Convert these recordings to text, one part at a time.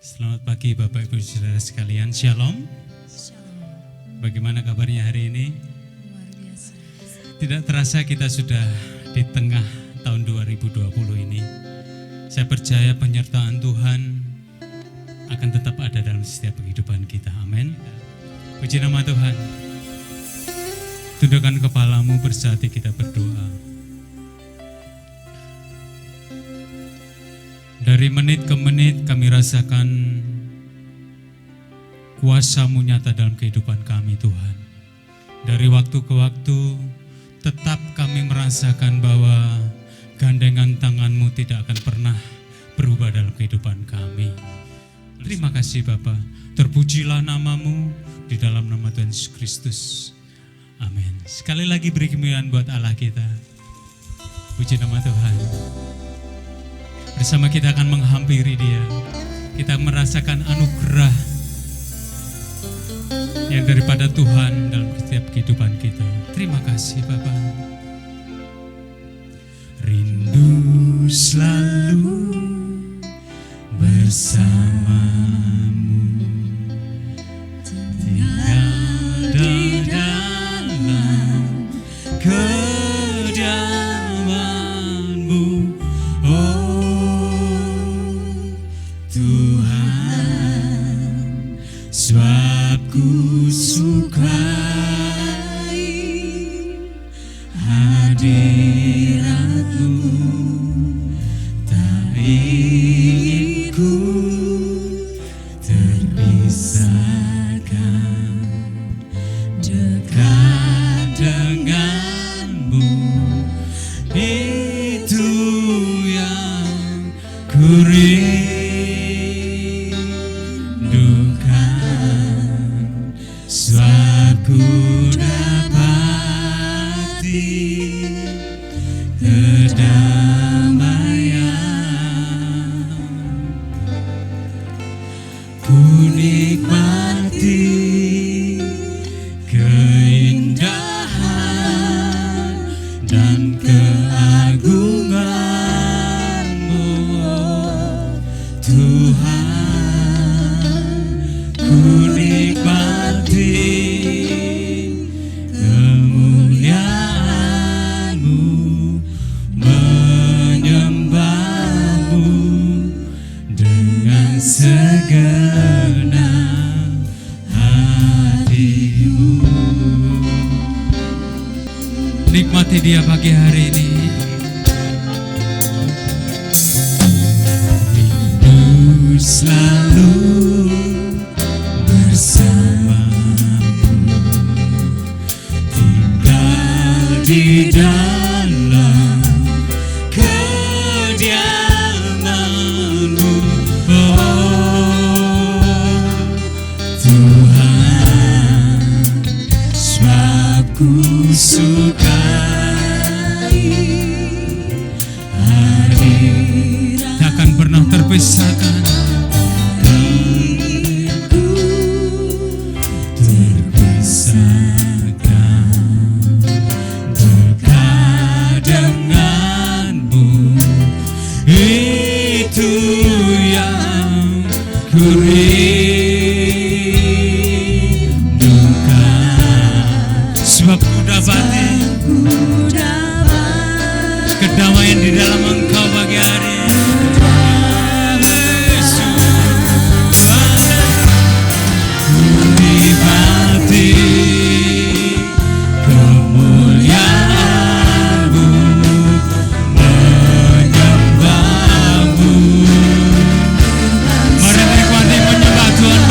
Selamat pagi Bapak Ibu Saudara sekalian, Shalom. Bagaimana kabarnya hari ini? Luar biasa. Tidak terasa kita sudah di tengah tahun 2020 ini. Saya percaya penyertaan Tuhan akan tetap ada dalam setiap kehidupan kita. Amin. Puji nama Tuhan. Tundukkan kepalamu, bersatu kita berdoa. Dari menit ke menit kami rasakan kuasa-Mu nyata dalam kehidupan kami, Tuhan. Dari waktu ke waktu tetap kami merasakan bahwa gandengan tangan-Mu tidak akan pernah berubah dalam kehidupan kami. Terima kasih Bapa. Terpujilah nama-Mu di dalam nama Tuhan Yesus Kristus. Amin. Sekali lagi beri kemuliaan buat Allah kita. Puji nama Tuhan. Bersama kita akan menghampiri Dia. Kita merasakan anugerah yang daripada Tuhan dalam setiap kehidupan kita. Terima kasih Bapa. Rindu selalu bersamamu, tinggal di dalam kediaman-Mu, oh Tuhan, sebab ku sukai hadirat-Mu, tak ingin ku terpisahkan dekat dengan-Mu, itu yang ku rindukan, sebab ku dapati kedamaian, ku nikmati keindahan dan keagungan-Mu, oh Tuhan. Ku nikmati kemuliaan-Mu, menyembah-Mu dengan segenap hatimu. Nikmati Dia pagi hari ini. Rindu selalu bersamamu, tinggal di dalam kediaman-Mu, oh Tuhan, sebab ku sukai hadirat, takkan pernah terpisahkan, dekat dengan-Mu, itu yang ku rindukan, sebab ku dapati kedamaian di dalam Engkau pagi hari. Nikmati kemuliaan-Mu, menyembah-Mu. Mari nikmati menyembah Tuhan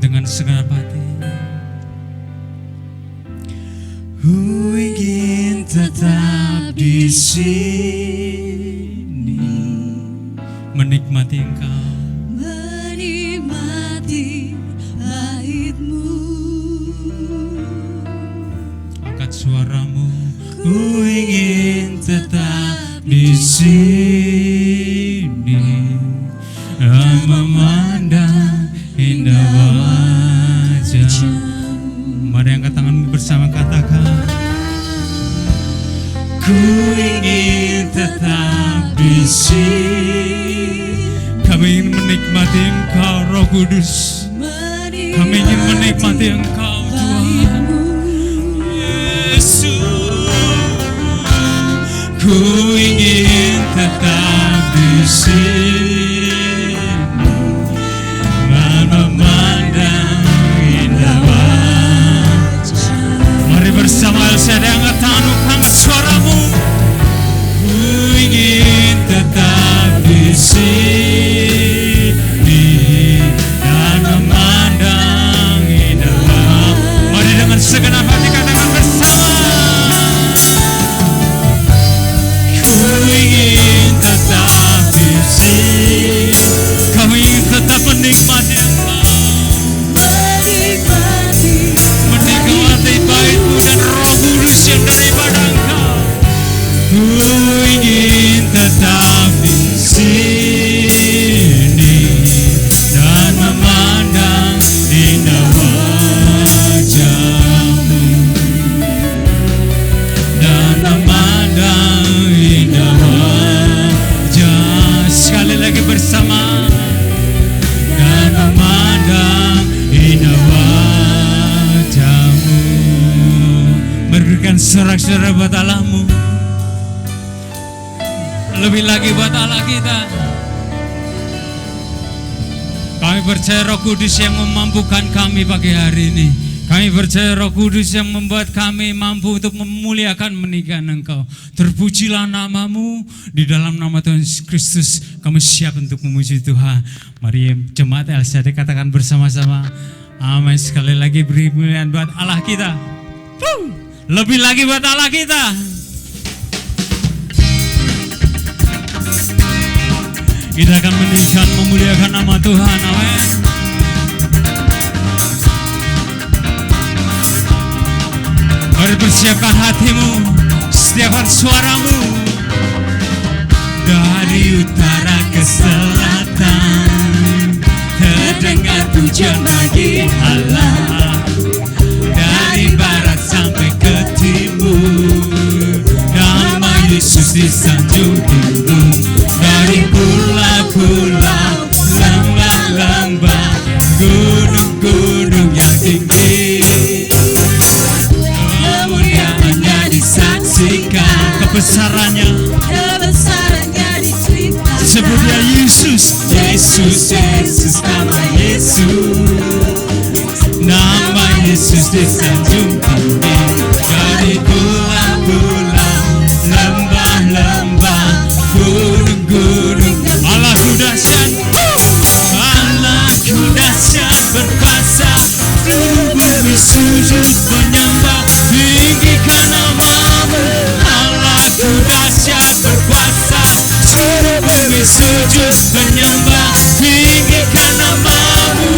dengan segenap hati. Ku ingin tetap di sini, menikmati Engkau, menikmati bait-Mu. angkat suaramu. Ku ingin tetap di sini dan memandang indah wajah. Mari angkat tanganmu bersama, katakan, ku ingin tetap di sini. kami ingin menikmati Engkau, Roh Kudus. Kami ingin menikmati Engkau, Tuhan Yesus. Ku ingin tetap di sini dan memandang indah wajah. Mari bersama saya angkat tanganmu, angkat suaramu. Ku ingin tetap di sini dan memandang indah wajah. Mari dengan segenap hati katakan bersama. Ku ingin tetap di sini. Kami ingin tetap menikmati Engkau, menikmati bait-Mu dan Roh Kudus yang daripada Engkau. Ku ingin tetap di sini dan memandang indah wajah-Mu, dan memandang indah wajah. Sekali lagi bersama. Dan memandang indah wajah-Mu. Berikan sorak-sorai buat Allahmu. Lebih lagi buat Allah kita. Kami percaya Roh Kudus yang memampukan kami pagi hari ini. Kami percaya Roh Kudus yang membuat kami mampu untuk memuliakan meninggikan Engkau. Terpujilah nama-Mu. Di dalam nama Tuhan Yesus Kristus kami siap untuk memuji Tuhan. Mari jemaat LCD katakan bersama-sama. Amin. Sekali lagi beri kemuliaan buat Allah kita. Lebih lagi buat Allah kita. Kita akan meninggikan, memuliakan nama Tuhan. Amin. Mari persiapkan hatimu, setiapkan suaramu. Dari utara ke selatan terdengar pujian bagi Allah. Dari barat sampai ke timur nama Yesus disanjung tinggi. Dari pulau-pulau, lembah-lembah, gunung-gunung yang tinggi, kemuliaannya disaksikan, Kebesarannya diceritakan. sebut dia Yesus. Yesus, Yesus, nama Yesus, nama Yesus disanjung tinggi. Dari pulau-pulau, lembah-lembah, gunung-gunung yang Allahku dahsyat, Allahku dahsyat berkuasa, seluruh bumi sujud menyembah, tinggikan nama-Mu. Allahku dahsyat berkuasa, seluruh bumi sujud menyembah, tinggikan nama-Mu.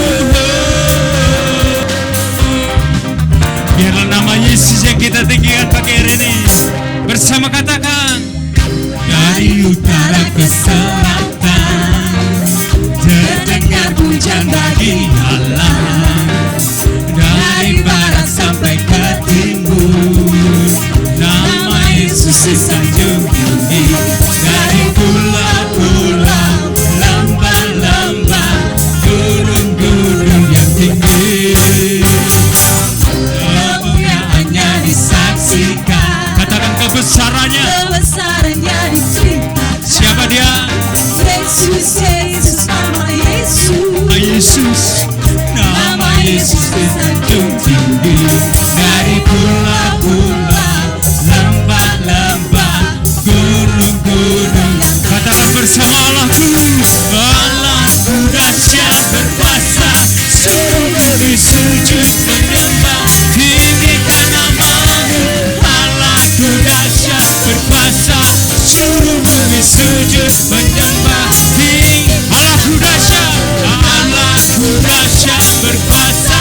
biarlah nama Yesus yang kita tinggikan pagi hari ini. Bersama katakan, Dari utara ke selatan terdengar pujian bagi Allah. Dari barat sampai ke timur nama Yesus disanjung tinggi. Dari pulau-pulau, lembah-lembah, gunung-gunung yang tinggi, kemuliaannya disaksikan. katakan kebesarannya. Kebesarannya diceritakan. Siapa dia? Yesus, Yesus, nama Yesus, Yesus. menyembah tinggi. Allahku dahsyat, Allahku dahsyat berkuasa,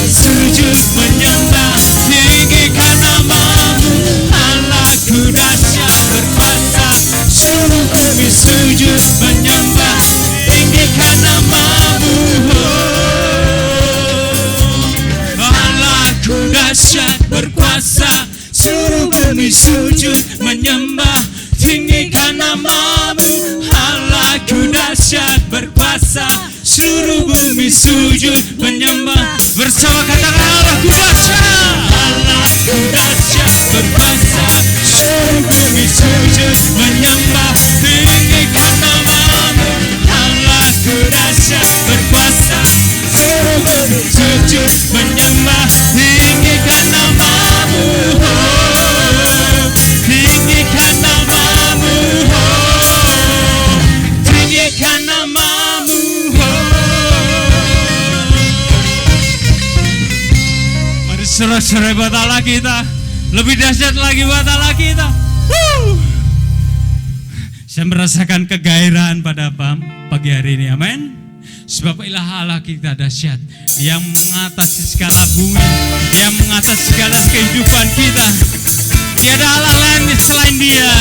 sujud menyembah tinggikan namamu. Allahku dahsyat berkuasa, seluruh bumi sujud menyembah tinggikan namamu. Allahku dahsyat berkuasa, seluruh bumi sujud menyembah tinggikan namamu. Allahku dahsyat berkuasa, seluruh bumi sujud menyembah. Bersama katakan Allahku dahsyat, Allahku dahsyat berkuasa, seluruh bumi sujud menyembah tinggikan namamu. Allahku dahsyat berkuasa, seluruh bumi sujud menyembah tinggikan namamu. Tinggikan namamu, tinggikan namamu. Mari sorak-sorai buat Allah kita, lebih dahsyat lagi buat Allah kita. Saya merasakan kegairahan pada pagi hari ini, amin. Sebab ilah Allah kita dahsyat, yang mengatasi segala bumi, yang mengatasi segala kehidupan kita. Tiada Allah lain selain Dia.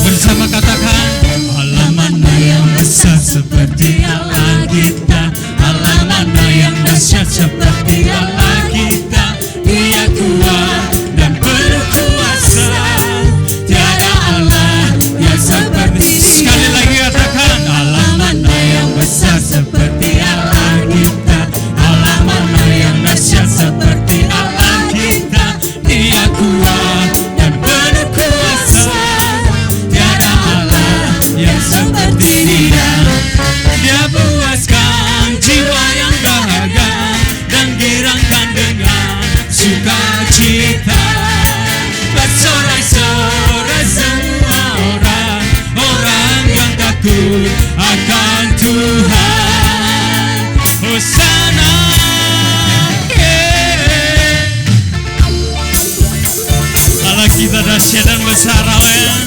Bersama katakan, Allah mana yang besar seperti Allah kita, Allah mana yang dahsyat seperti Allah kita. Dia kuat dan berkuasa, tiada Allah yang seperti Dia. Sekali lagi katakan, Allah mana yang besar seperti Allah kita, Allah mana yang dahsyat seperti Allah kita. Dia kuat dan berkuasa, tiada Allah yang seperti Dia. Dia puaskan jiwa yang dahaga dan girangkan dengan sukacita. Bersorak-sorai semua orang yang takut akan Tuhan. Hosana, Allah kita dahsyat dan besar, amin.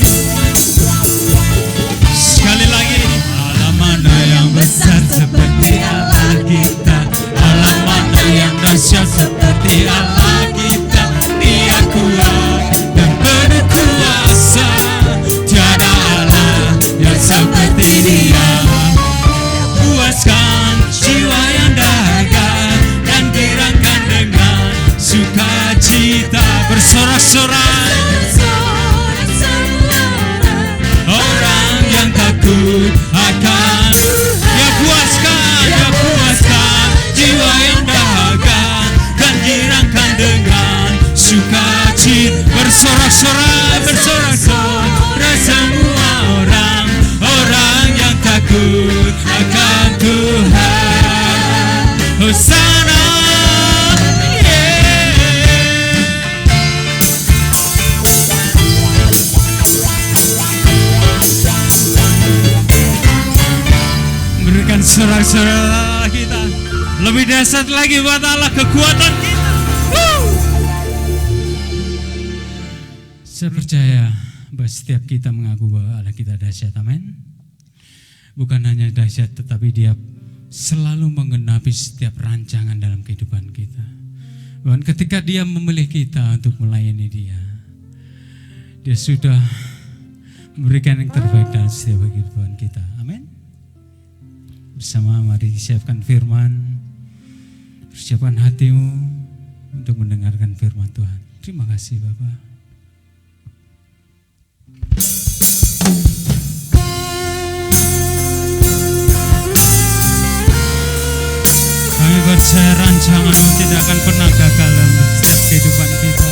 Sekali lagi, Allah mana yang besar seperti Allah kita, Allah mana yang dahsyat seperti Allah kita. Dia kuat dan berkuasa, tiada Allah yang seperti Dia. Puaskan jiwa yang dahaga dan girangkan dengan sukacita. Bersorak-sorai orang yang takut akan Dia puaskan jiwa yang dahaga dan girangkan dengan sukacita. Bersorak-sorai semua orang yang takut akan Tuhan. Hosana, berikan sorak-sorai kita, lebih dahsyat lagi buat Allah kekuatan kita. Saya percaya bahwa setiap kita mengaku bahwa Allah kita dahsyat, amin. Bukan hanya dahsyat, tetapi Dia selalu menggenapi setiap rancangan dalam kehidupan kita. Bahkan ketika Dia memilih kita untuk melayani Dia sudah memberikan yang terbaik dalam setiap kehidupan kita, amin. Bersama mari siapkan firman, persiapkan hatimu untuk mendengarkan firman Tuhan. Terima kasih Bapak. Kami percaya rancangan-Mu tidak akan pernah gagal dalam setiap kehidupan kita.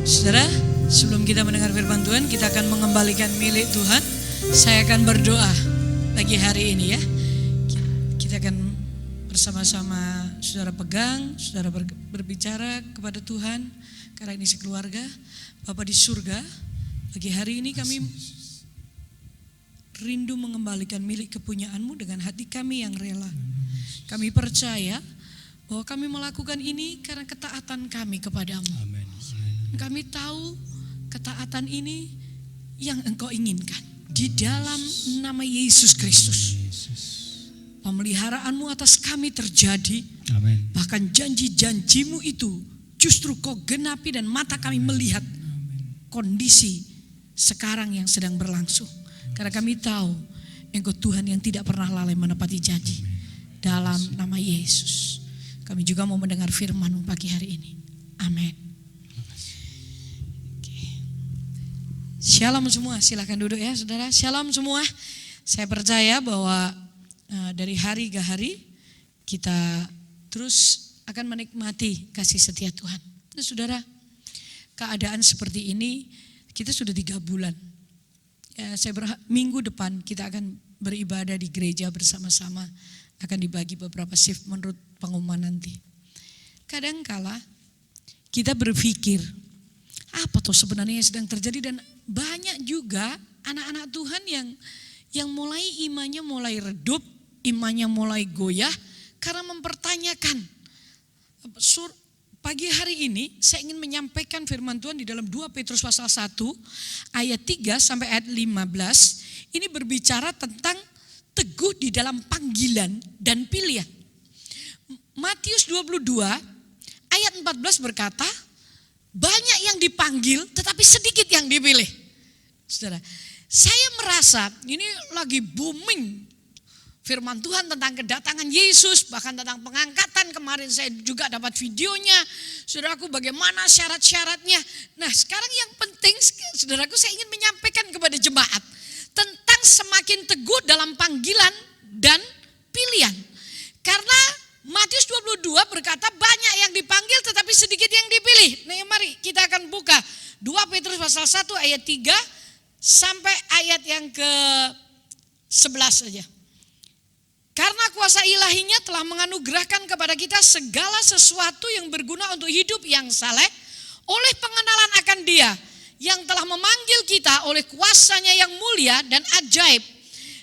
Saudara, sebelum kita mendengar firman Tuhan, kita akan mengembalikan milik Tuhan. Saya akan berdoa pagi hari ini ya. Kita akan bersama-sama saudara pegang, saudara berbicara kepada Tuhan. Karena ini sekeluarga, Bapa di surga, pagi hari ini kami rindu mengembalikan milik kepunyaan-Mu dengan hati kami yang rela. Kami percaya bahwa kami melakukan ini karena ketaatan kami kepadamu. Amin. Kami tahu ketaatan ini yang Engkau inginkan. Di dalam nama Yesus Kristus. Pemeliharaan-Mu atas kami terjadi. Amin. Bahkan janji-janji-Mu itu justru Kau genapi dan mata kami melihat kondisi sekarang yang sedang berlangsung. Karena kami tahu Engkau Tuhan yang tidak pernah lalai menepati janji. Dalam nama Yesus. Kami juga mau mendengar firman-Mu pagi hari ini. Amin. Shalom semua, silakan duduk ya saudara. Shalom semua. Saya percaya bahwa dari hari ke hari kita terus akan menikmati kasih setia Tuhan. Nah, saudara, keadaan seperti ini kita sudah 3 bulan. Ya, minggu depan kita akan beribadah di gereja bersama-sama. Akan dibagi beberapa shift menurut pengumuman nanti. Kadangkala kita berpikir, apa tuh sebenarnya yang sedang terjadi, dan banyak juga anak-anak Tuhan yang mulai imannya mulai redup, imannya mulai goyah karena mempertanyakan. Pagi hari ini saya ingin menyampaikan firman Tuhan di dalam 2 Petrus pasal 1 ayat 3 sampai ayat 15. Ini berbicara tentang teguh di dalam panggilan dan pilihan. Matius 22 ayat 14 berkata, banyak yang dipanggil tetapi sedikit yang dipilih. Saudara, saya merasa ini lagi booming firman Tuhan tentang kedatangan Yesus, bahkan tentang pengangkatan. Kemarin saya juga dapat videonya. Saudaraku, bagaimana syarat-syaratnya. Nah, sekarang yang penting saudaraku, saya ingin menyampaikan kepada jemaat tentang semakin teguh dalam panggilan dan pilihan. Karena Matius 22 berkata banyak yang dipanggil tetapi sedikit yang dipilih. Nah, mari kita akan buka 2 Petrus pasal 1 ayat 3 sampai ayat yang ke-11 saja. Karena kuasa ilahinya telah menganugerahkan kepada kita segala sesuatu yang berguna untuk hidup yang saleh oleh pengenalan akan Dia yang telah memanggil kita oleh kuasanya yang mulia dan ajaib.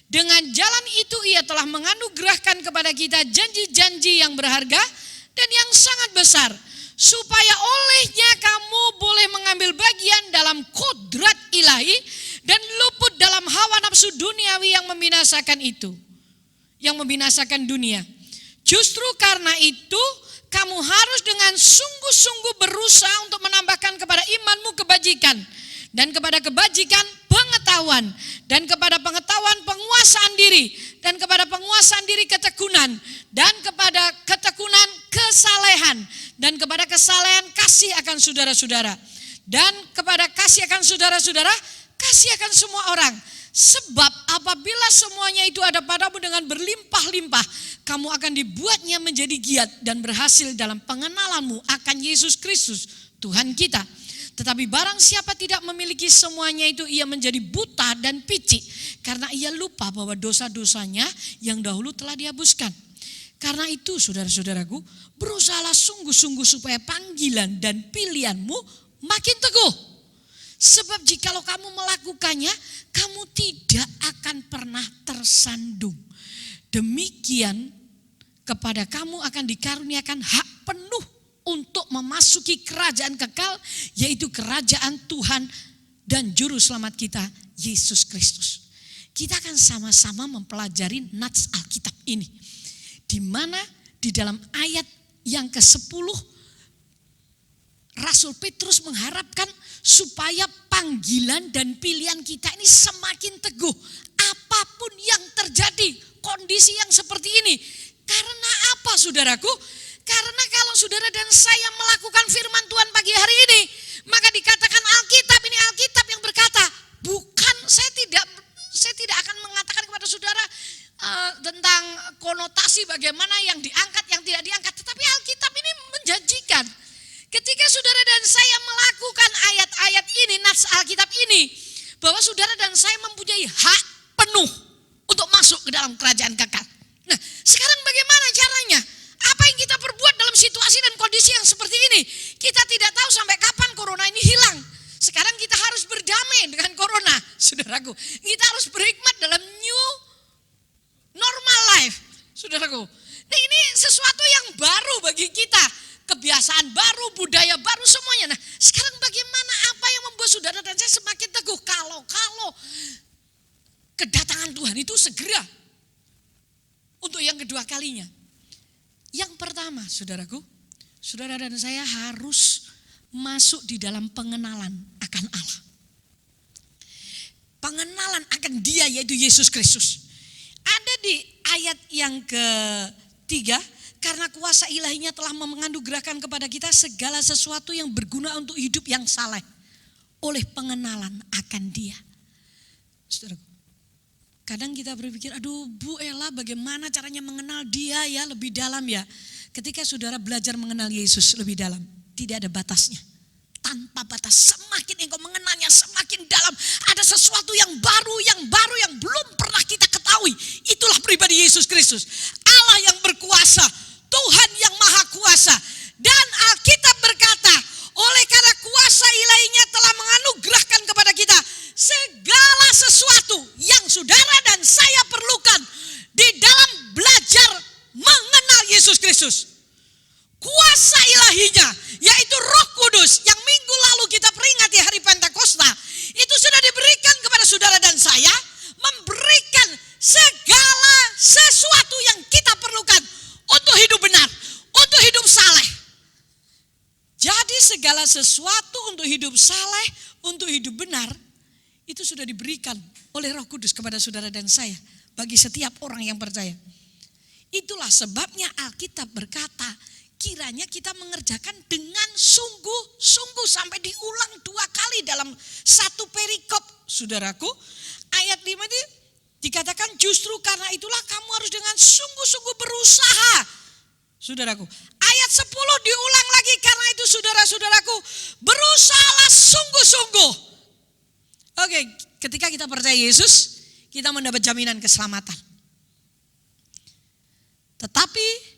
Dengan jalan itu Ia telah menganugerahkan kepada kita janji-janji yang berharga dan yang sangat besar, supaya olehnya kamu boleh mengambil bagian dalam kodrat ilahi dan luput dalam hawa nafsu duniawi yang membinasakan itu. Yang membinasakan dunia. Justru karena itu kamu harus dengan sungguh-sungguh berusaha untuk menambahkan kepada imanmu kebajikan, dan kepada kebajikan pengetahuan, dan kepada pengetahuan penguasaan diri, dan kepada penguasaan diri ketekunan, dan kepada ketekunan kesalehan, dan kepada kesalehan kasih akan saudara-saudara, dan kepada kasih akan saudara-saudara kasih akan semua orang. Sebab apabila semuanya itu ada padamu dengan berlimpah-limpah, kamu akan dibuatnya menjadi giat dan berhasil dalam pengenalanmu akan Yesus Kristus Tuhan kita. Tetapi barang siapa tidak memiliki semuanya itu, ia menjadi buta dan picik, karena ia lupa bahwa dosa-dosanya yang dahulu telah dihapuskan. Karena itu saudara-saudaraku, berusahalah sungguh-sungguh supaya panggilan dan pilihanmu makin teguh. Sebab jikalau kamu melakukannya, kamu tidak akan pernah tersandung. Demikian kepada kamu akan dikaruniakan hak penuh untuk memasuki kerajaan kekal, yaitu kerajaan Tuhan dan Juru Selamat kita, Yesus Kristus. Kita akan sama-sama mempelajari nats Alkitab ini. Di mana di dalam ayat yang ke-10, Rasul Petrus mengharapkan supaya panggilan dan pilihan kita ini semakin teguh. Apapun yang terjadi, kondisi yang seperti ini. Karena apa saudaraku? Karena kalau saudara dan saya melakukan firman Tuhan pagi hari ini, maka dikatakan Alkitab, ini Alkitab yang berkata, bukan, saya tidak akan mengatakan kepada saudara tentang konotasi bagaimana yang diangkat, yang tidak diangkat. Tetapi Alkitab ini menjanjikan ketika saudara dan saya melakukan ayat saudaraku. Kita harus berhikmat dalam new normal life, saudaraku. Nah, ini sesuatu yang baru bagi kita. Kebiasaan baru, budaya baru, semuanya. Nah, sekarang bagaimana, apa yang membuat saudara dan saya semakin teguh? Kalau kedatangan Tuhan itu segera untuk yang kedua kalinya. Yang pertama, saudaraku, saudara dan saya harus masuk di dalam pengenalan akan Allah. Pengenalan akan Dia, yaitu Yesus Kristus. Ada di ayat yang ketiga, karena kuasa ilahinya telah menganugerahkan kepada kita segala sesuatu yang berguna untuk hidup yang saleh oleh pengenalan akan Dia. Saudaraku, kadang kita berpikir, aduh Bu Ella, bagaimana caranya mengenal Dia ya lebih dalam ya. Ketika saudara belajar mengenal Yesus lebih dalam, tidak ada batasnya. Tanpa batas, semakin engkau mengenalnya semakin dalam. Ada sesuatu yang baru yang belum pernah kita ketahui. Itulah pribadi Yesus Kristus. Allah yang berkuasa, Tuhan yang maha kuasa. Dan Alkitab berkata, oleh karena kuasa ilahinya telah menganugerahkan kepada kita segala sesuatu yang saudara dan saya perlukan di dalam belajar mengenal Yesus Kristus. Kuasa ilahinya, yaitu Roh Kudus yang minggu lalu kita peringati hari Pentakosta, itu sudah diberikan kepada saudara dan saya, memberikan segala sesuatu yang kita perlukan untuk hidup benar, untuk hidup saleh. Jadi segala sesuatu untuk hidup saleh, untuk hidup benar, itu sudah diberikan oleh Roh Kudus kepada saudara dan saya, bagi setiap orang yang percaya. Itulah sebabnya Alkitab berkata, kiranya kita mengerjakan dengan sungguh-sungguh, sampai diulang 2 kali dalam satu perikop, saudaraku. Ayat 5 ini dikatakan, justru karena itulah kamu harus dengan sungguh-sungguh berusaha, saudaraku. Ayat 10 diulang lagi, karena itu saudara-saudaraku, berusahalah sungguh-sungguh. Oke, ketika kita percaya Yesus, kita mendapat jaminan keselamatan. Tetapi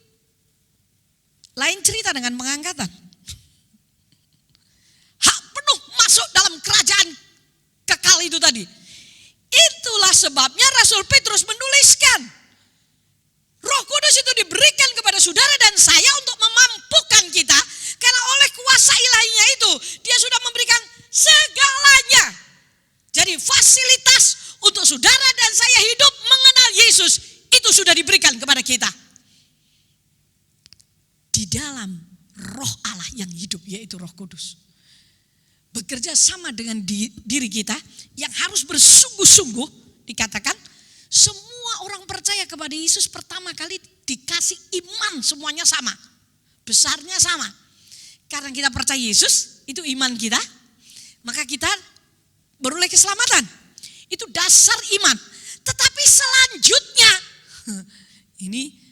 lain cerita dengan pengangkatan. Hak penuh masuk dalam kerajaan kekal itu tadi. Itulah sebabnya Rasul Petrus menuliskan, Roh Kudus itu diberikan kepada saudara dan saya untuk memampukan kita. Karena oleh kuasa ilahinya itu, Dia sudah memberikan segalanya. Jadi fasilitas untuk saudara dan saya hidup mengenal Yesus, itu sudah diberikan kepada kita. Di dalam Roh Allah yang hidup, yaitu Roh Kudus. Bekerja sama dengan diri kita yang harus bersungguh-sungguh. Dikatakan semua orang percaya kepada Yesus pertama kali dikasih iman, semuanya sama, besarnya sama. Karena kita percaya Yesus, itu iman kita, maka kita beroleh keselamatan. Itu dasar iman. Tetapi selanjutnya, ini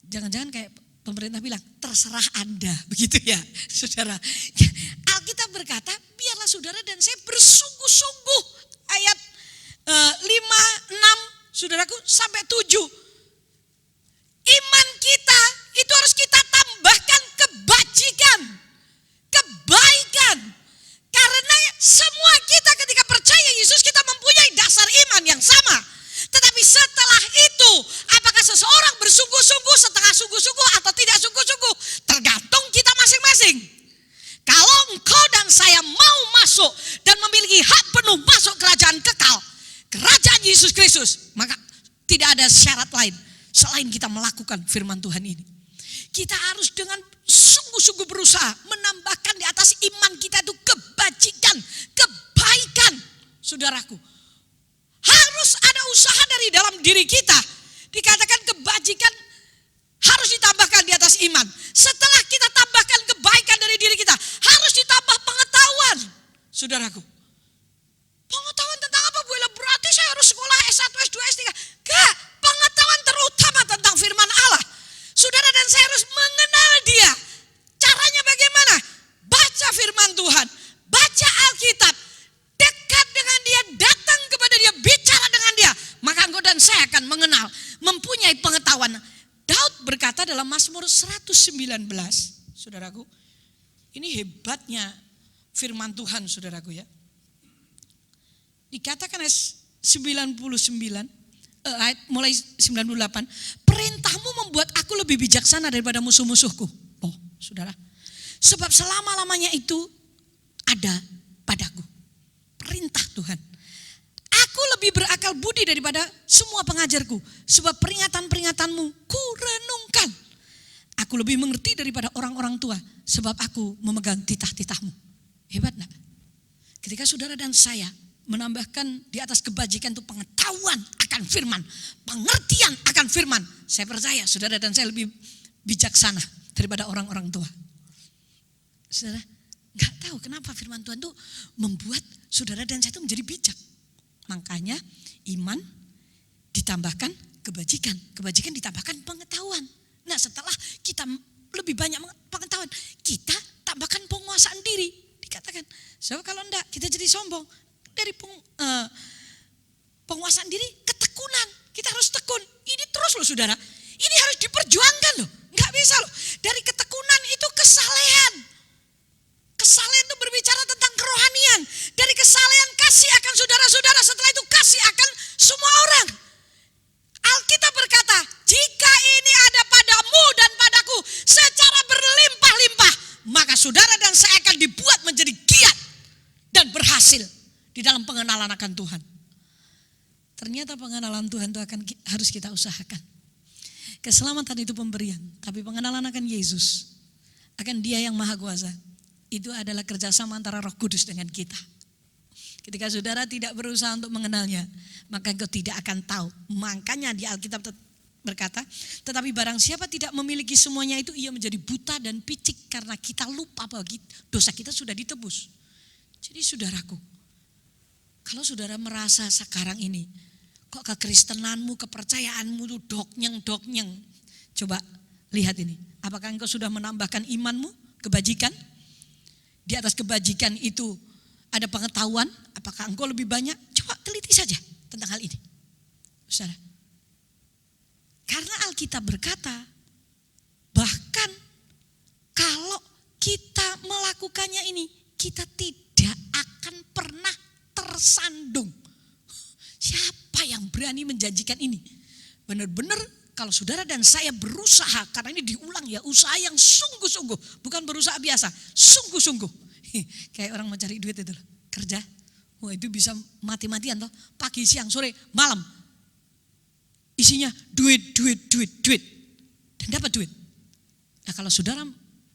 jangan-jangan kayak pemerintah bilang, terserah Anda, begitu ya saudara. Alkitab berkata, biarlah saudara dan saya bersungguh-sungguh. Ayat 5, 6, saudaraku, sampai 7. Iman kita itu harus kita tambahkan kebajikan, kebaikan. Karena semua kita ketika percaya Yesus, kita mempunyai dasar iman yang sama. Tetapi setelah itu, apakah seseorang bersungguh-sungguh, setengah sungguh-sungguh atau tidak sungguh-sungguh, tergantung kita masing-masing. Kalau engkau dan saya mau masuk dan memiliki hak penuh masuk kerajaan kekal, kerajaan Yesus Kristus, maka tidak ada syarat lain selain kita melakukan firman Tuhan ini. Kita harus dengan sungguh-sungguh berusaha menambahkan di atas iman kita itu kebajikan, kebaikan, saudaraku. Harus ada usaha dari dalam diri kita. Dikatakan kebajikan harus ditambahkan di atas iman. Setelah kita tambahkan kebaikan dari diri kita, harus ditambah pengetahuan, saudaraku. Pengetahuan tentang apa, Bu Ella? Berarti saya harus sekolah S1, S2, S3. Enggak, pengetahuan terutama tentang firman Allah. Saudara dan saya harus mengenal Dia. Caranya bagaimana? Baca firman Tuhan, baca Alkitab, dekat dengan Dia, datang kepada Dia, bicara dengan Dia. Maka engkau dan saya akan mengenal, mempunyai pengetahuan. Daud berkata dalam Mazmur 119, saudaraku, ini hebatnya firman Tuhan, saudaraku ya. Dikatakan ayat 99, ayat mulai 98, perintahmu membuat aku lebih bijaksana daripada musuh-musuhku. Oh saudara, sebab selama-lamanya itu ada padaku. Perintah Tuhan. Aku lebih berakal budi daripada semua pengajarku. Sebab peringatan-peringatanmu ku renungkan. Aku lebih mengerti daripada orang-orang tua. Sebab aku memegang titah-titahmu. Hebat enggak? Ketika saudara dan saya menambahkan di atas kebajikan itu pengetahuan akan firman. Pengertian akan firman. Saya percaya saudara dan saya lebih bijaksana daripada orang-orang tua. Saudara, gak tahu kenapa firman Tuhan itu membuat saudara dan saya itu menjadi bijak. Makanya iman ditambahkan kebajikan. Kebajikan ditambahkan pengetahuan. Nah setelah kita lebih banyak pengetahuan, kita tambahkan penguasaan diri. Dikatakan, sebab kalau enggak kita jadi sombong. Dari penguasaan diri ketekunan. Kita harus tekun. Ini terus loh saudara. Ini harus diperjuangkan loh. Gak bisa loh. Dari ketekunan itu kesalehan. Kesalehan itu berbicara tentang kerohanian. Dari kesalehan kasih akan saudara-saudara. Setelah itu kasih akan semua orang. Alkitab berkata, jika ini ada padamu dan padaku secara berlimpah-limpah, maka saudara dan saya akan dibuat menjadi giat dan berhasil di dalam pengenalan akan Tuhan. Ternyata pengenalan Tuhan itu harus kita usahakan. Keselamatan itu pemberian, tapi pengenalan akan Yesus, akan Dia yang Maha Kuasa, itu adalah kerjasama antara Roh Kudus dengan kita. Ketika saudara tidak berusaha untuk mengenalnya, maka engkau tidak akan tahu. Makanya di Alkitab berkata, tetapi barang siapa tidak memiliki semuanya itu, ia menjadi buta dan picik karena kita lupa bahwa dosa kita sudah ditebus. Jadi saudaraku, kalau saudara merasa sekarang ini, kok kekristenanmu, kepercayaanmu itu doknyeng. Coba lihat ini. Apakah engkau sudah menambahkan imanmu, kebajikan? Di atas kebajikan itu ada pengetahuan. Apakah engkau lebih banyak? Coba teliti saja tentang hal ini. Saudara. Karena Alkitab berkata, bahkan kalau kita melakukannya ini, kita tidak akan pernah tersandung. Siapa yang berani menjanjikan ini? Benar-benar kalau saudara dan saya berusaha, karena ini diulang ya, usaha yang sungguh-sungguh, bukan berusaha biasa, sungguh-sungguh. Kayak orang mencari duit itu, kerja, wah itu bisa mati-matian toh, pagi, siang, sore, malam. Isinya duit, dan dapat duit. Nah kalau saudara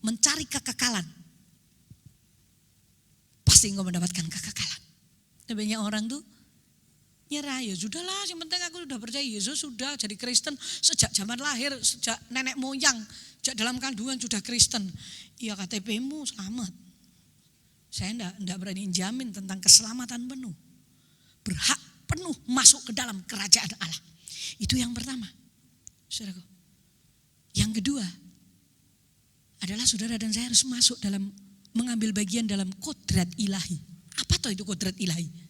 mencari kekekalan, pasti engkau mendapatkan kekekalan. Banyak orang tuh nyerah, ya sudahlah, yang penting aku sudah percaya Yesus, sudah jadi Kristen sejak zaman lahir, sejak nenek moyang, sejak dalam kandungan sudah Kristen. Iya KTP-mu selamat. Saya enggak berani jamin tentang keselamatan penuh. Berhak penuh masuk ke dalam kerajaan Allah. Itu yang pertama. Saudaraku. Yang kedua adalah saudara dan saya harus masuk dalam mengambil bagian dalam kodrat ilahi. Apa toh itu kodrat ilahi?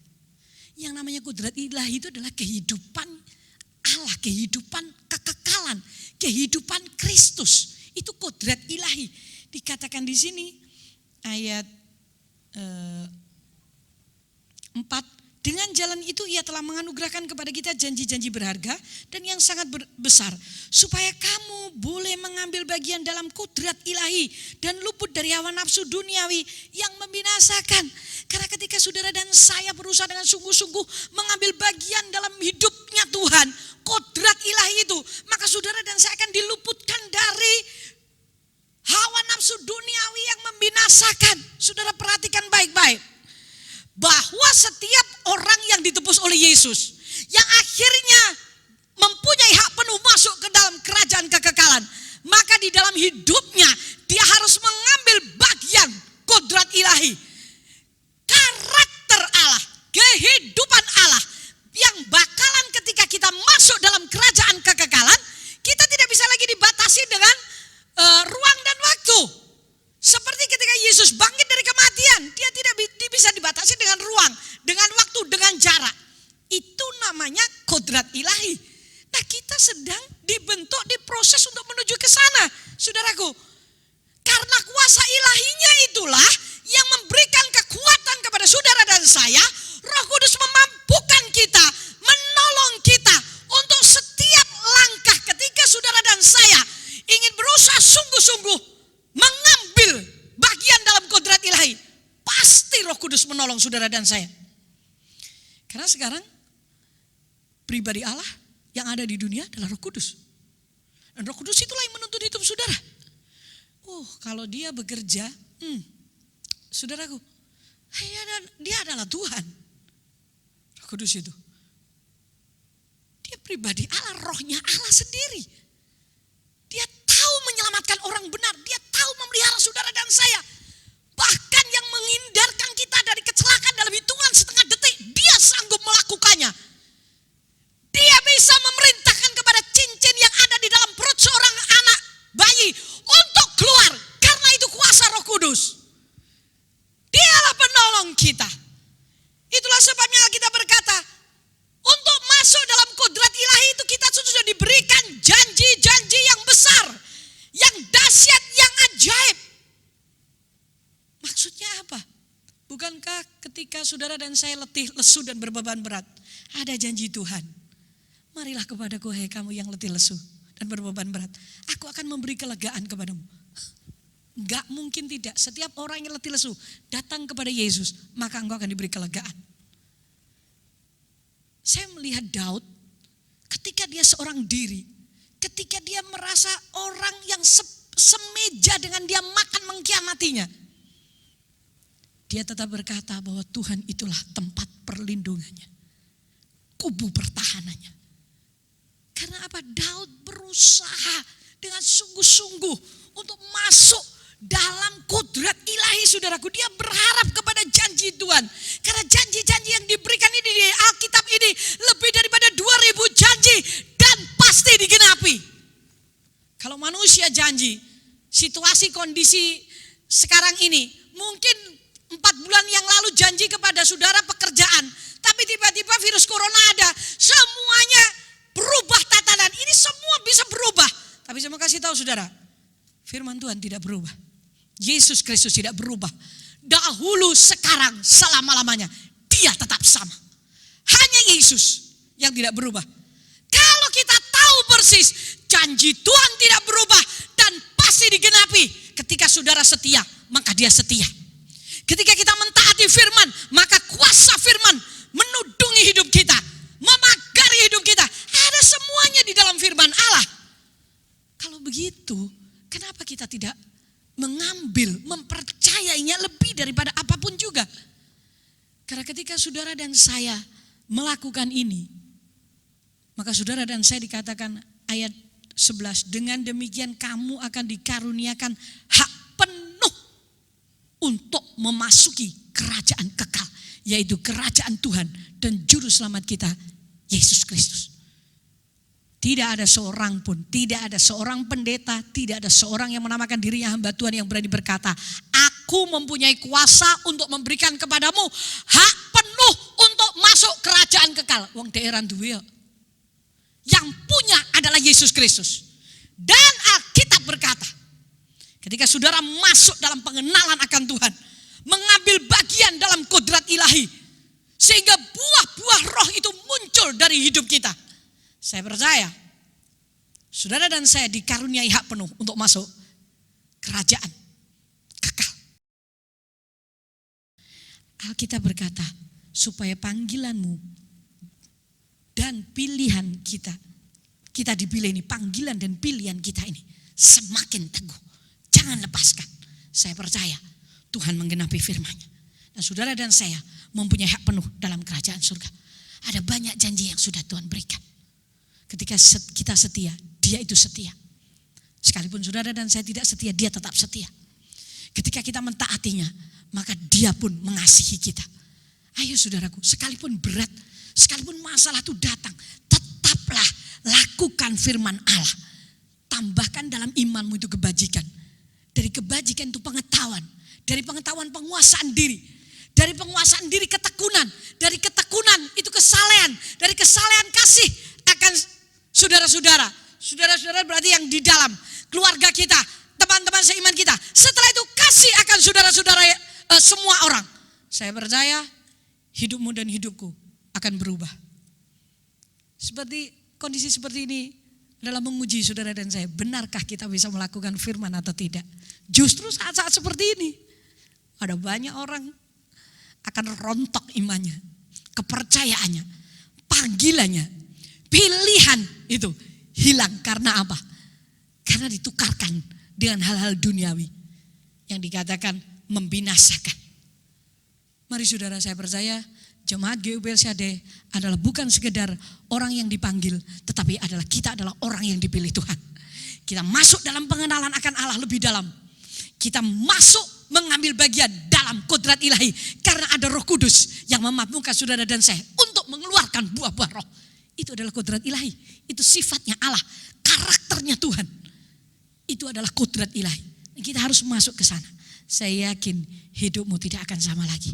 Yang namanya kodrat ilahi itu adalah kehidupan Allah, kehidupan kekekalan, kehidupan Kristus. Itu kodrat ilahi. Dikatakan di sini ayat 4, dengan jalan itu ia telah menganugerahkan kepada kita janji-janji berharga dan yang sangat besar, supaya kamu boleh mengambil bagian dalam kodrat ilahi dan luput dari hawa nafsu duniawi yang membinasakan. Karena ketika saudara dan saya berusaha dengan sungguh-sungguh mengambil bagian dalam hidupnya Tuhan, kodrat ilahi itu, maka saudara dan saya akan diluputkan dari hawa nafsu duniawi yang membinasakan. Saudara perhatikan baik-baik. Bahwa setiap orang yang ditebus oleh Yesus, yang akhirnya mempunyai hak penuh masuk ke dalam kerajaan kekekalan, maka di dalam hidupnya dia harus mengambil bagian kodrat ilahi. Karakter Allah, kehidupan Allah yang bakalan ketika kita masuk dalam kerajaan kekekalan, kita tidak bisa lagi dibatasi dengan ruang dan waktu. Seperti ketika Yesus bangkit dari kematian, dia tidak bisa dibatasi dengan ruang, dengan waktu, dengan jarak. Itu namanya kodrat ilahi. Nah kita sedang dibentuk, diproses untuk menuju ke sana, saudaraku. Karena kuasa ilahinya itulah pasti Roh Kudus menolong saudara dan saya. Karena sekarang pribadi Allah yang ada di dunia adalah Roh Kudus. Dan Roh Kudus itulah yang menuntun hidup saudara. Kalau dia bekerja, saudaraku, dia adalah Tuhan. Roh Kudus itu. Dia pribadi Allah, rohnya Allah sendiri. Dia tahu menyelamatkan orang benar. Dia tahu memelihara saudara dan saya. Bahkan yang menghindarkan kita dari kecelakaan dalam hitungan setengah detik, dia sanggup melakukannya. Dia bisa memerintahkan kepada cincin yang ada di dalam perut seorang anak bayi untuk keluar. Karena itu kuasa Roh Kudus. Dialah penolong kita. Itulah sebabnya kita berkata, untuk masuk dalam kodrat ilahi itu kita sudah diberikan janji-janji yang besar, yang dahsyat, yang ajaib. Maksudnya apa? Bukankah ketika saudara dan saya letih, lesu dan berbeban berat, ada janji Tuhan. Marilah kepadaku, hai kamu yang letih lesu dan berbeban berat, aku akan memberi kelegaan kepadamu. Enggak mungkin tidak. Setiap orang yang letih lesu datang kepada Yesus, maka engkau akan diberi kelegaan. Saya melihat Daud ketika dia seorang diri, ketika dia merasa orang yang semeja dengan dia makan mengkhianatinya, dia tetap berkata bahwa Tuhan itulah tempat perlindungannya, kubu pertahanannya. Karena apa? Daud berusaha dengan sungguh-sungguh untuk masuk dalam kodrat ilahi, saudaraku. Dia berharap kepada janji Tuhan. Karena janji-janji yang diberikan ini di Alkitab ini lebih daripada 2000 janji dan pasti digenapi. Kalau manusia janji, situasi kondisi sekarang ini, mungkin 4 bulan yang lalu janji kepada saudara pekerjaan, tapi tiba-tiba virus corona ada, semuanya berubah tatanan. Ini semua bisa berubah. Tapi saya mau kasih tahu saudara, firman Tuhan tidak berubah. Yesus Kristus tidak berubah. Dahulu, sekarang, selama-lamanya. Dia tetap sama. Hanya Yesus yang tidak berubah. Kalau kita tahu persis janji Tuhan tidak berubah dan pasti digenapi. Ketika saudara setia, maka dia setia. Ketika kita mentaati firman, maka kuasa firman menudungi hidup kita, memagari hidup kita. Ada semuanya di dalam firman Allah. Kalau begitu, kenapa kita tidak mengambil, mempercayainya lebih daripada apapun juga? Karena ketika saudara dan saya melakukan ini, maka saudara dan saya dikatakan ayat 11, dengan demikian kamu akan dikaruniakan hak penuh untuk memasuki kerajaan kekal, yaitu kerajaan Tuhan dan juru selamat kita, Yesus Kristus. Tidak ada seorang pun, tidak ada seorang pendeta, tidak ada seorang yang menamakan dirinya hamba Tuhan yang berani berkata, aku mempunyai kuasa untuk memberikan kepadamu hak penuh untuk masuk kerajaan kekal. Wong daerah duwe. Yang punya adalah Yesus Kristus. Dan Alkitab berkata, ketika saudara masuk dalam pengenalan akan Tuhan, mengambil bagian dalam kodrat ilahi, sehingga buah-buah roh itu muncul dari hidup kita. Saya percaya, saudara dan saya dikaruniai hak penuh untuk masuk kerajaan kekal. Alkitab berkata, supaya panggilanmu dan pilihan kita dipilih ini, panggilan dan pilihan kita ini semakin teguh. Jangan lepaskan. Saya percaya Tuhan menggenapi firman-Nya. Dan saudara dan saya mempunyai hak penuh dalam kerajaan surga. Ada banyak janji yang sudah Tuhan berikan. Ketika kita setia, dia itu setia. Sekalipun saudara dan saya tidak setia, dia tetap setia. Ketika kita mentaatinya, maka dia pun mengasihi kita. Ayo saudaraku, sekalipun berat, sekalipun masalah itu datang, tetaplah lakukan firman Allah. Tambahkan dalam imanmu itu kebajikan. Dari kebajikan itu pengetahuan. Dari pengetahuan penguasaan diri. Dari penguasaan diri ketekunan. Dari ketekunan itu kesalehan. Dari kesalehan kasih akan saudara-saudara. Saudara-saudara berarti yang di dalam keluarga kita, teman-teman seiman kita. Setelah itu kasih akan saudara-saudara semua orang. Saya percaya hidupmu dan hidupku akan berubah. Seperti kondisi seperti ini adalah menguji saudara dan saya. Benarkah kita bisa melakukan firman atau tidak? Justru saat-saat seperti ini ada banyak orang akan rontok imannya, kepercayaannya, panggilannya, pilihan itu hilang. Karena apa? Karena ditukarkan dengan hal-hal duniawi yang dikatakan membinasakan. Mari saudara, saya percaya jemaat GUP LCAD adalah bukan sekedar orang yang dipanggil, tetapi kita adalah orang yang dipilih Tuhan. Kita masuk dalam pengenalan akan Allah lebih dalam. Kita masuk mengambil bagian dalam kodrat ilahi. Karena ada Roh Kudus yang memampukan saudara dan saya untuk mengeluarkan buah-buah roh. Itu adalah kodrat ilahi. Itu sifatnya Allah. Karakternya Tuhan. Itu adalah kodrat ilahi. Kita harus masuk ke sana. Saya yakin hidupmu tidak akan sama lagi.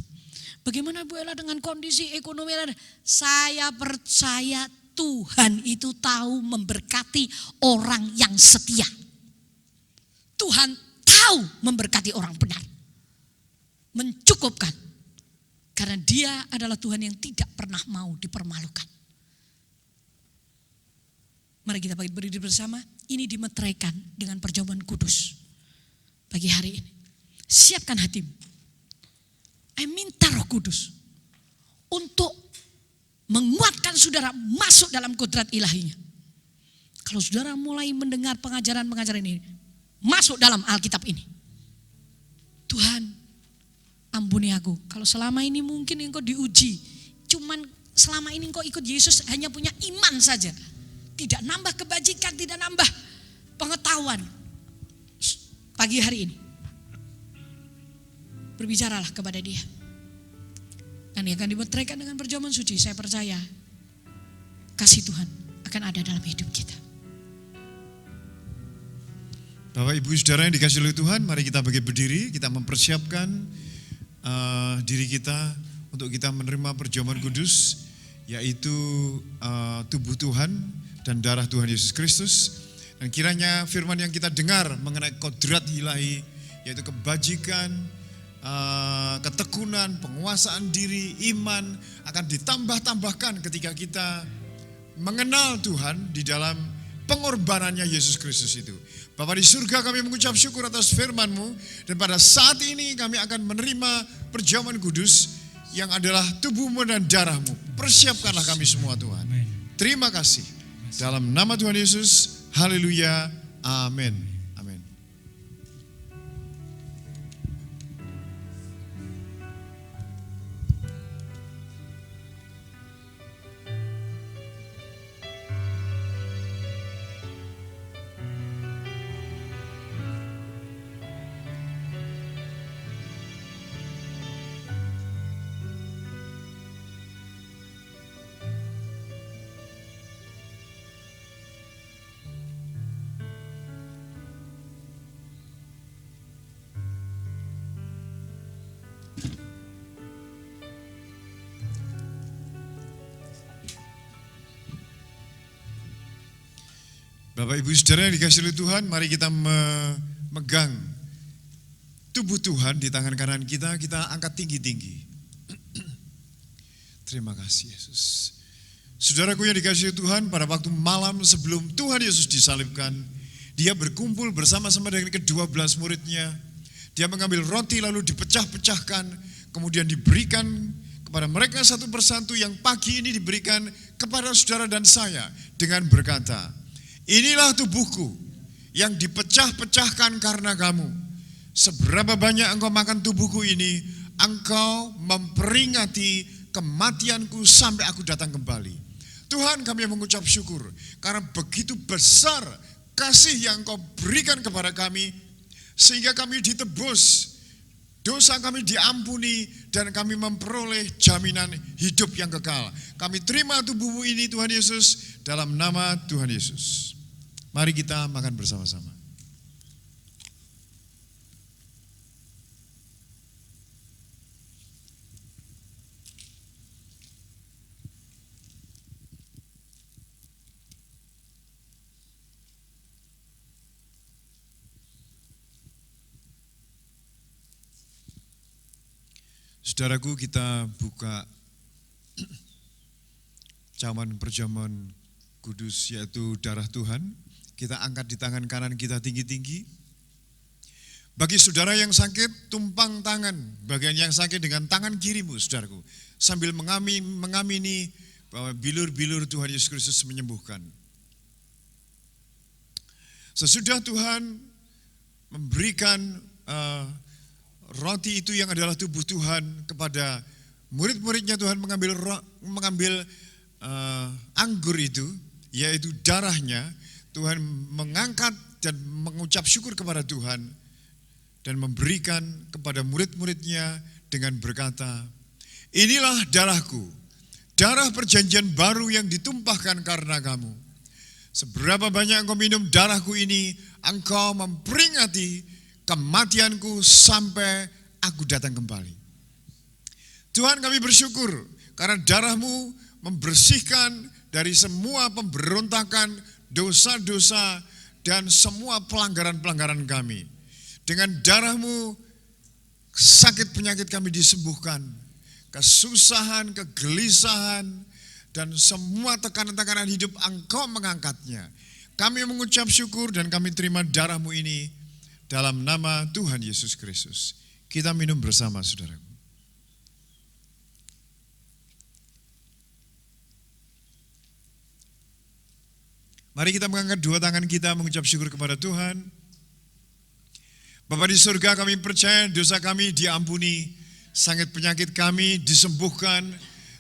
Bagaimana Bu Ella dengan kondisi ekonomi? Saya percaya Tuhan itu tahu memberkati orang yang setia. Tuhan tahu memberkati orang benar. Mencukupkan. Karena Dia adalah Tuhan yang tidak pernah mau dipermalukan. Mari kita berdiri bersama. Ini dimeteraikan dengan perjamuan kudus. Pagi hari ini. Siapkan hatimu. Saya minta Roh Kudus untuk menguatkan saudara masuk dalam kodrat ilahinya. Kalau saudara mulai mendengar pengajaran-pengajaran ini, masuk dalam Alkitab ini. Tuhan, ampuni aku. Kalau selama ini mungkin engkau diuji, cuman selama ini engkau ikut Yesus hanya punya iman saja. Tidak nambah kebajikan, tidak nambah pengetahuan. Pagi hari ini, berbicaralah kepada Dia. Dan Dia akan dimeteraikan dengan perjamuan suci. Saya percaya kasih Tuhan akan ada dalam hidup kita. Bapak Ibu Saudara yang dikasihi oleh Tuhan, mari kita berdiri, kita mempersiapkan diri kita untuk kita menerima perjamuan kudus, yaitu tubuh Tuhan dan darah Tuhan Yesus Kristus. Dan kiranya firman yang kita dengar mengenai kodrat ilahi, yaitu kebajikan, ketekunan, penguasaan diri, iman akan ditambah-tambahkan ketika kita mengenal Tuhan di dalam pengorbanannya Yesus Kristus itu. Bapa di surga, kami mengucap syukur atas firman-Mu, dan pada saat ini kami akan menerima perjamuan kudus yang adalah tubuh-Mu dan darah-Mu. Persiapkanlah kami semua Tuhan. Terima kasih. Dalam nama Tuhan Yesus, haleluya, amin. Amin. Bapak Ibu Saudara yang dikasihi oleh Tuhan, mari kita memegang tubuh Tuhan di tangan kanan kita, kita angkat tinggi-tinggi. Terima kasih Yesus. Saudaraku yang dikasihi Tuhan, pada waktu malam sebelum Tuhan Yesus disalibkan, Dia berkumpul bersama-sama dengan ke-12 muridnya. Dia mengambil roti lalu dipecah-pecahkan, kemudian diberikan kepada mereka satu persatu, yang pagi ini diberikan kepada saudara dan saya dengan berkata, inilah tubuhku yang dipecah-pecahkan karena kamu. Seberapa banyak engkau makan tubuhku ini, engkau memperingati kematianku sampai aku datang kembali. Tuhan, kami mengucap syukur karena begitu besar kasih yang engkau berikan kepada kami, sehingga kami ditebus, dosa kami diampuni, dan kami memperoleh jaminan hidup yang kekal. Kami terima tubuhmu ini Tuhan Yesus, dalam nama Tuhan Yesus. Mari kita makan bersama-sama. Saudaraku, kita buka cawan perjamuan kudus, yaitu darah Tuhan. Kita angkat di tangan kanan kita tinggi-tinggi. Bagi saudara yang sakit, tumpang tangan bagian yang sakit dengan tangan kirimu, saudaraku, sambil mengamini bahwa bilur-bilur Tuhan Yesus Kristus menyembuhkan. Sesudah Tuhan memberikan roti itu yang adalah tubuh Tuhan kepada murid-muridnya, Tuhan mengambil anggur itu, yaitu darahnya. Tuhan mengangkat dan mengucap syukur kepada Tuhan dan memberikan kepada murid-muridnya dengan berkata, inilah darahku, darah perjanjian baru yang ditumpahkan karena kamu. Seberapa banyak engkau minum darahku ini, engkau memperingati kematianku sampai aku datang kembali. Tuhan, kami bersyukur karena darahmu membersihkan dari semua pemberontakan, dosa-dosa, dan semua pelanggaran-pelanggaran kami. Dengan darahmu, sakit penyakit kami disembuhkan, kesusahan, kegelisahan, dan semua tekanan-tekanan hidup engkau mengangkatnya. Kami mengucap syukur dan kami terima darahmu ini dalam nama Tuhan Yesus Kristus. Kita minum bersama, saudaraku. Mari kita mengangkat dua tangan kita mengucap syukur kepada Tuhan. Bapa di surga, kami percaya dosa kami diampuni, sakit penyakit kami disembuhkan,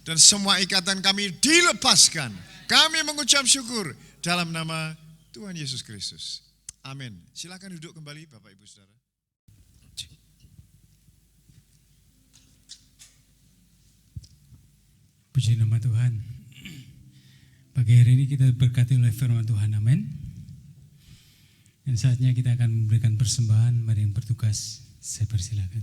dan semua ikatan kami dilepaskan. Kami mengucap syukur dalam nama Tuhan Yesus Kristus. Amin. Silakan duduk kembali Bapak Ibu Saudara. Puji nama Tuhan. Pagi hari ini kita berkati oleh firman Tuhan, amin. Dan saatnya kita akan memberikan persembahan. Mari yang bertugas, saya persilakan.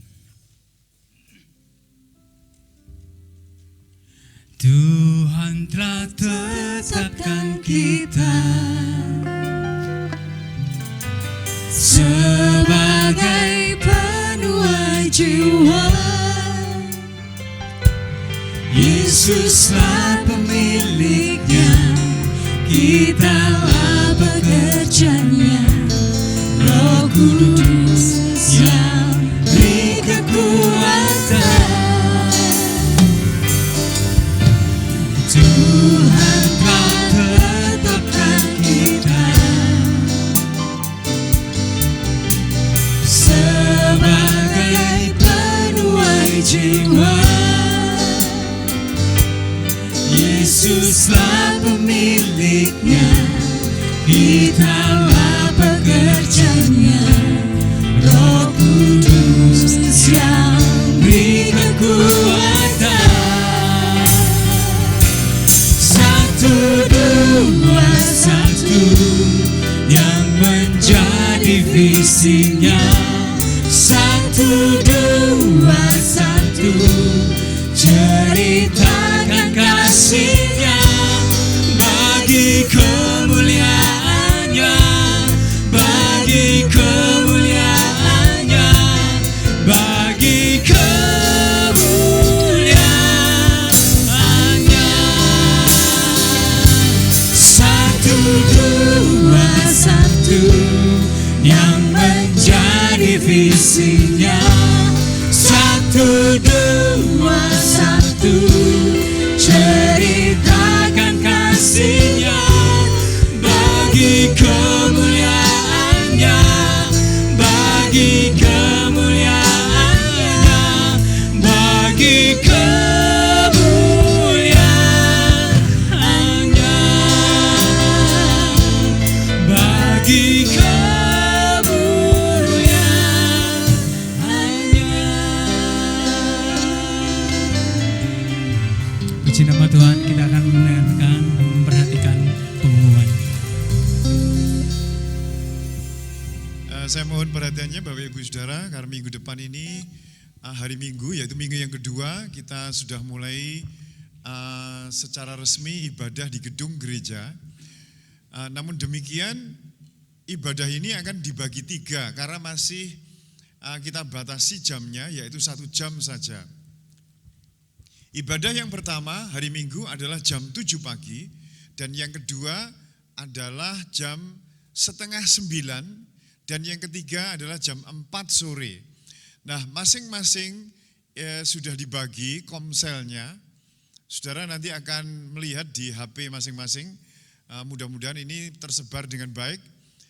Tuhan telah tetapkan kita sebagai penuai jiwa. Yesuslah pemiliknya, kitalah pekerjanya. Roh Kudus yang beri kekuatan. Tuhan telah tetapkan kita sebagai penuai jiwa. Yesuslah pemiliknya, kitalah pekerjanya. Roh Kudus yang beri kekuatan. Satu, dua, satu yang menjadi visinya. Satu, dua, satu ceritakan kasih-Nya bagi kemuliaan-Nya, bagi kemuliaan-Nya, bagi kemuliaan-Nya. Satu, dua, satu yang menjadi visinya. Satu, dua, satu ceritakan kasih-Nya bagi kemuliaan-Nya, bagi kemuliaan-Nya, bagi kemuliaan-Nya, bagi Puji nama Tuhan, kita akan mendengarkan, memperhatikan pengumuman. Saya mohon perhatiannya Bapak Ibu Saudara, karena minggu depan ini hari Minggu, yaitu minggu yang kedua, kita sudah mulai secara resmi ibadah di gedung gereja. Namun demikian, ibadah ini akan dibagi 3 karena masih kita batasi jamnya, yaitu 1 jam saja. Ibadah yang pertama hari Minggu adalah jam 7 pagi, dan yang kedua adalah jam 8:30, dan yang ketiga adalah jam 4 sore. Nah, masing-masing sudah dibagi komselnya. Saudara nanti akan melihat di HP masing-masing. Mudah-mudahan ini tersebar dengan baik,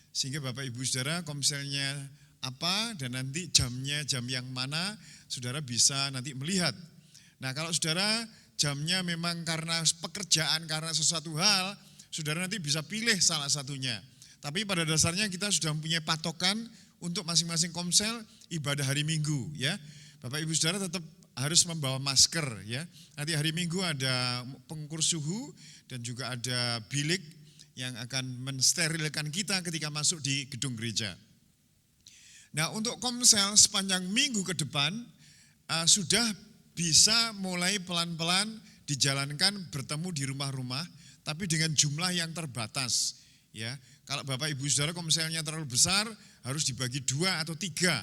sehingga Bapak Ibu Saudara komselnya apa dan nanti jamnya jam yang mana saudara bisa nanti melihat. Nah, kalau saudara jamnya memang karena pekerjaan, karena sesuatu hal, saudara nanti bisa pilih salah satunya. Tapi pada dasarnya kita sudah mempunyai patokan untuk masing-masing komsel ibadah hari Minggu, ya. Bapak Ibu Saudara tetap harus membawa masker, ya. Nanti hari Minggu ada pengukur suhu dan juga ada bilik yang akan mensterilkan kita ketika masuk di gedung gereja. Nah, untuk komsel sepanjang minggu ke depan sudah bisa mulai pelan-pelan dijalankan bertemu di rumah-rumah, tapi dengan jumlah yang terbatas, ya. Kalau Bapak Ibu Saudara komselnya terlalu besar, harus dibagi 2 atau 3,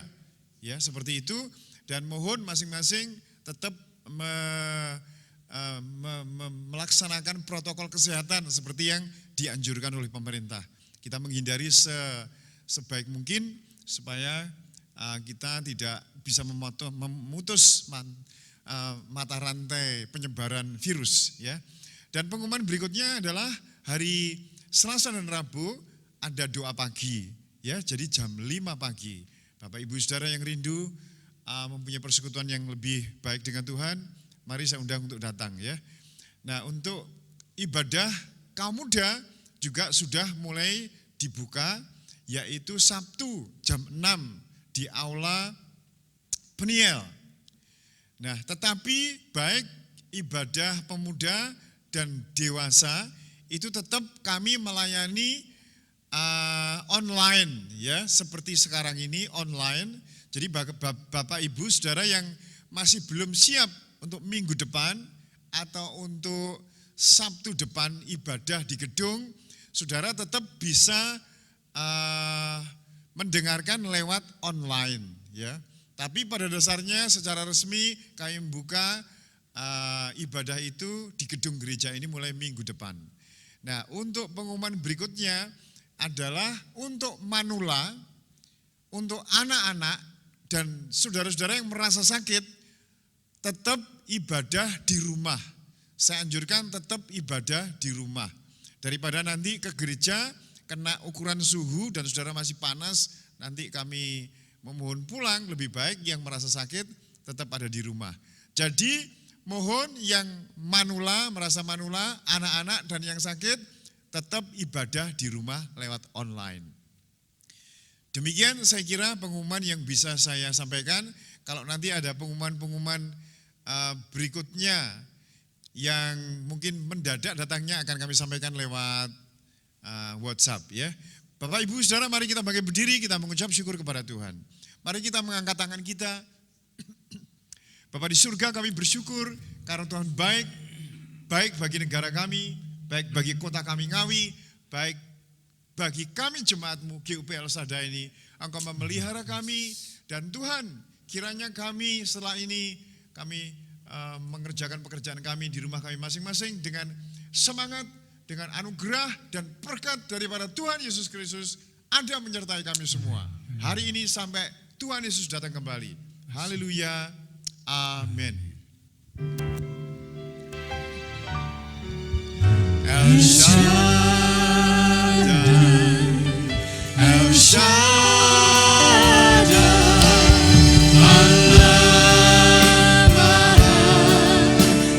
ya, seperti itu. Dan mohon masing-masing tetap melaksanakan protokol kesehatan seperti yang dianjurkan oleh pemerintah. Kita menghindari sebaik mungkin supaya kita tidak bisa memutus mata rantai penyebaran virus, ya. Dan pengumuman berikutnya adalah hari Selasa dan Rabu ada doa pagi, ya. Jadi jam 5 pagi. Bapak Ibu Saudara yang rindu mempunyai persekutuan yang lebih baik dengan Tuhan, mari saya undang untuk datang, ya. Nah, untuk ibadah kaum muda juga sudah mulai dibuka, yaitu Sabtu jam 6 di Aula Peniel. Nah, tetapi baik ibadah pemuda dan dewasa itu tetap kami melayani online, ya, seperti sekarang ini online. Jadi Bapak Ibu Saudara yang masih belum siap untuk minggu depan atau untuk Sabtu depan ibadah di gedung, saudara tetap bisa mendengarkan lewat online, ya. Tapi pada dasarnya secara resmi kami membuka ibadah itu di gedung gereja ini mulai minggu depan. Nah, untuk pengumuman berikutnya adalah untuk manula, untuk anak-anak dan saudara-saudara yang merasa sakit, tetap ibadah di rumah. Saya anjurkan tetap ibadah di rumah. Daripada nanti ke gereja kena ukuran suhu dan saudara masih panas, nanti kami memohon pulang, lebih baik yang merasa sakit tetap ada di rumah. Jadi mohon yang manula, merasa manula, anak-anak dan yang sakit tetap ibadah di rumah lewat online. Demikian saya kira pengumuman yang bisa saya sampaikan. Kalau nanti ada pengumuman-pengumuman berikutnya yang mungkin mendadak datangnya akan kami sampaikan lewat WhatsApp, ya. Bapak Ibu Saudara, mari kita bangkit berdiri, kita mengucap syukur kepada Tuhan. Mari kita mengangkat tangan kita. Bapa di surga, kami bersyukur karena Tuhan baik, baik bagi negara kami, baik bagi kota kami Ngawi, baik bagi kami jemaat-Mu GUPL Sada ini. Engkau memelihara kami, dan Tuhan kiranya kami setelah ini kami mengerjakan pekerjaan kami di rumah kami masing-masing dengan semangat, dengan anugerah dan berkat daripada Tuhan Yesus Kristus ada menyertai kami semua. Hari ini sampai Tuhan Yesus datang kembali. Haleluya. Amin. El Shaddai, El Shaddai, Allah Maha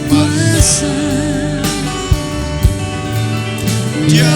Kuasa, Dia